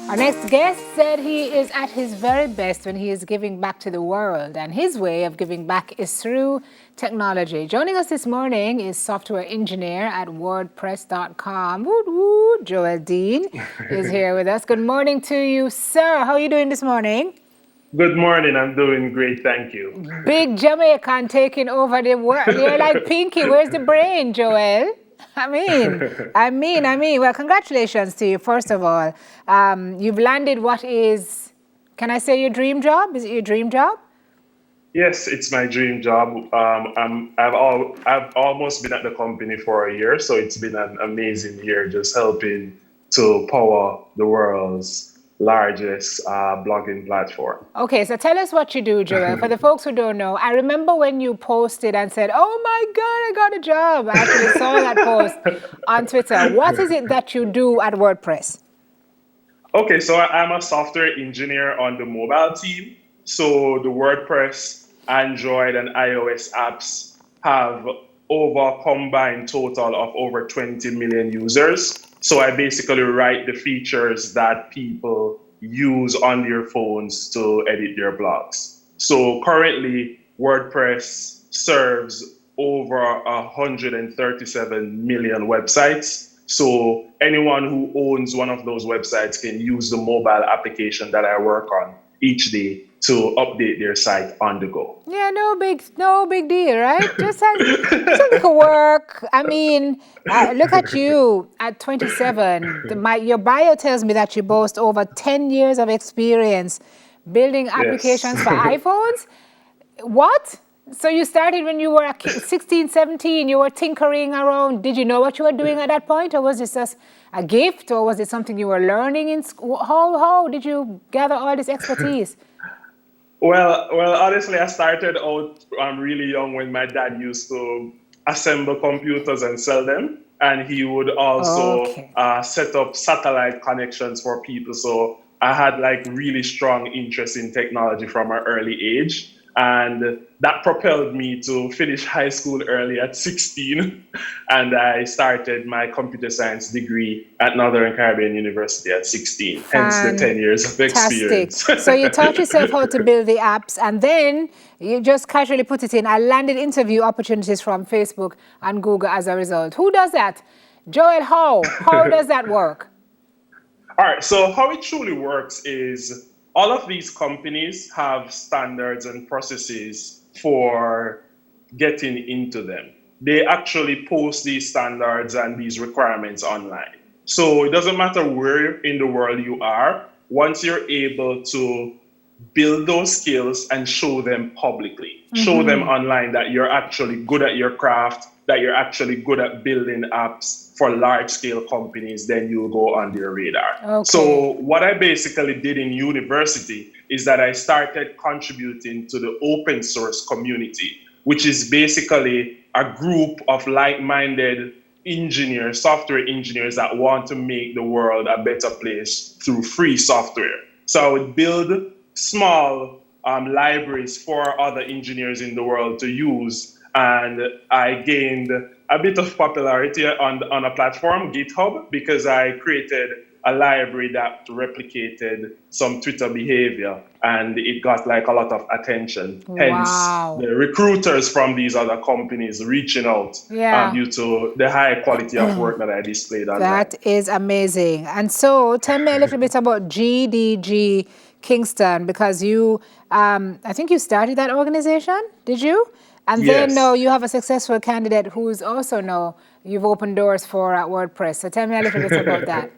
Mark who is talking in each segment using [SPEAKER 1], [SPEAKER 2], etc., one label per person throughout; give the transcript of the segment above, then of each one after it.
[SPEAKER 1] Our next guest said he is at his very best when he is giving back to the world, and his way of giving back is through technology. Joining us this morning is software engineer at WordPress.com. Woot woot, Joel Dean is here with us. Good morning to you, sir. How are you doing this morning?
[SPEAKER 2] Good morning. I'm doing great. Thank you.
[SPEAKER 1] Big Jamaican taking over the world. You're like Pinky. Where's the brain, Joel? Well, congratulations to you, first of all. You've landed what is, can I say your dream job? Is it your dream job?
[SPEAKER 2] Yes, it's my dream job. I've almost been at the company for a year, so it's been an amazing year just helping to power the world's largest blogging platform.
[SPEAKER 1] Okay, so tell us what you do, Joel. For the folks who don't know, I remember when you posted and said, "Oh my God, I got a job." I actually saw that post on Twitter. What is it that you do at WordPress?
[SPEAKER 2] Okay, so I'm a software engineer on the mobile team. So the WordPress, Android, and iOS apps have over combined total of over 20 million users. So I basically write the features that people use on their phones to edit their blogs. So currently, WordPress serves over 137 million websites. So anyone who owns one of those websites can use the mobile application that I work on each day to update their site on the go.
[SPEAKER 1] Yeah, no big deal, right? Just a little work. Look at you at 27. Your bio tells me that you boast over 10 years of experience building
[SPEAKER 2] Yes.
[SPEAKER 1] applications for iPhones. What? So you started when you were 16, 17, you were tinkering around. Did you know what you were doing at that point? Or was this just a gift? Or was it something you were learning in school? How did you gather all this expertise?
[SPEAKER 2] Well, honestly, I started out really young when my dad used to assemble computers and sell them. And he would also
[SPEAKER 1] Okay.
[SPEAKER 2] set up satellite connections for people. So I had like really strong interest in technology from an early age. And that propelled me to finish high school early at 16. And I started my computer science degree at Northern Caribbean University at 16, hence the 10 years of
[SPEAKER 1] Fantastic.
[SPEAKER 2] experience.
[SPEAKER 1] So you taught yourself how to build the apps, and then you just casually put it in. I landed interview opportunities from Facebook and Google as a result. Who does that? Joel, how? How does that work?
[SPEAKER 2] All right, so how it truly works is all of these companies have standards and processes for getting into them. They actually post these standards and these requirements online. So it doesn't matter where in the world you are, once you're able to build those skills and show them publicly, show them online that you're actually good at your craft, that you're actually good at building apps for large scale companies, then you'll go on their radar.
[SPEAKER 1] Okay.
[SPEAKER 2] So what I basically did in university is that I started contributing to the open source community, which is basically a group of like-minded engineers, software engineers that want to make the world a better place through free software. So I would build small libraries for other engineers in the world to use. And I gained a bit of popularity on a platform, GitHub, because I created a library that replicated some Twitter behavior, and it got like a lot of attention. Hence,
[SPEAKER 1] Wow.
[SPEAKER 2] the recruiters from these other companies reaching out due to the high quality of work that I displayed online.
[SPEAKER 1] That is amazing. And so tell me a little bit about GDG Kingston, because I think you started that organization, did you? And then now you have a successful candidate who is also now, you've opened doors for at WordPress. So tell me a little bit about that.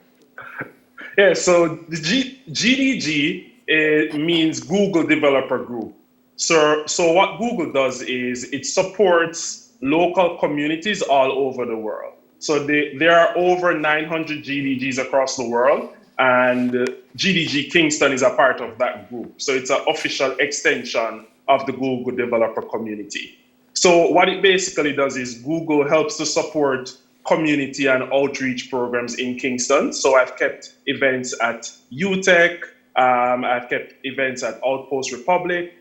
[SPEAKER 2] Yeah, so the GDG means Google Developer Group. So what Google does is it supports local communities all over the world. So there are over 900 GDGs across the world, and GDG Kingston is a part of that group. So it's an official extension of the Google Developer community. So what it basically does is Google helps to support community and outreach programs in Kingston. So I've kept events at UTech, I've kept events at Outpost Republic,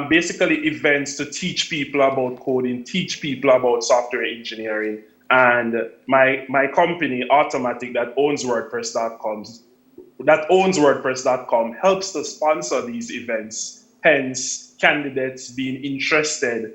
[SPEAKER 2] basically events to teach people about coding, teach people about software engineering. And my company, Automatic, that owns WordPress.com, that owns WordPress.com helps to sponsor these events. Hence, candidates being interested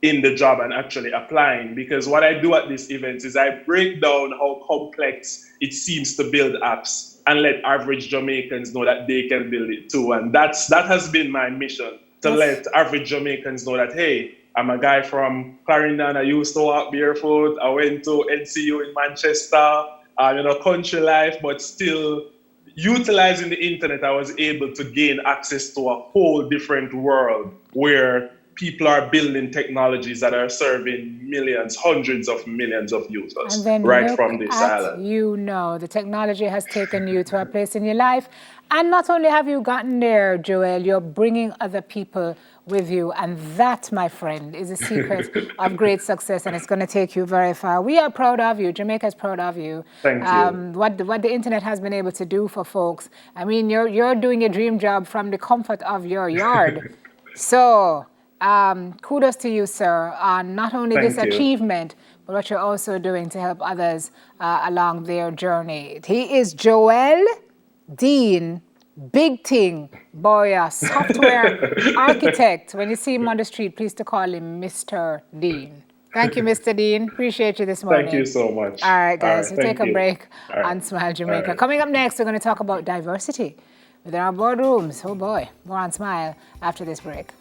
[SPEAKER 2] in the job and actually applying. Because what I do at these events is I break down how complex it seems to build apps and let average Jamaicans know that they can build it too. And that has been my mission, to let average Jamaicans know that, hey, I'm a guy from Clarendon. I used to walk barefoot. I went to NCU in Manchester, country life, but still utilizing the internet, I was able to gain access to a whole different world where people are building technologies that are serving millions, hundreds of millions of users
[SPEAKER 1] And then
[SPEAKER 2] right
[SPEAKER 1] look
[SPEAKER 2] from this
[SPEAKER 1] at
[SPEAKER 2] island.
[SPEAKER 1] the technology has taken you to a place in your life. And not only have you gotten there, Joel, you're bringing other people with you. And that, my friend, is a secret of great success. And it's going to take you very far. We are proud of you. Jamaica is proud of you.
[SPEAKER 2] Thank you.
[SPEAKER 1] What the internet has been able to do for folks. I mean, you're doing your dream job from the comfort of your yard. So kudos to you, sir, on not only this
[SPEAKER 2] Thank you.
[SPEAKER 1] achievement, but what you're also doing to help others along their journey. He is Joel Dean, big thing, boy, a software architect. When you see him on the street, please to call him Mr. Dean. Thank you, Mr. Dean. Appreciate you this morning.
[SPEAKER 2] Thank you so much.
[SPEAKER 1] All right, guys,
[SPEAKER 2] All
[SPEAKER 1] we'll
[SPEAKER 2] right,
[SPEAKER 1] take a break on
[SPEAKER 2] right.
[SPEAKER 1] Smile Jamaica.
[SPEAKER 2] Right.
[SPEAKER 1] Coming up next, we're going to talk about diversity within our boardrooms. Oh boy, more on Smile after this break.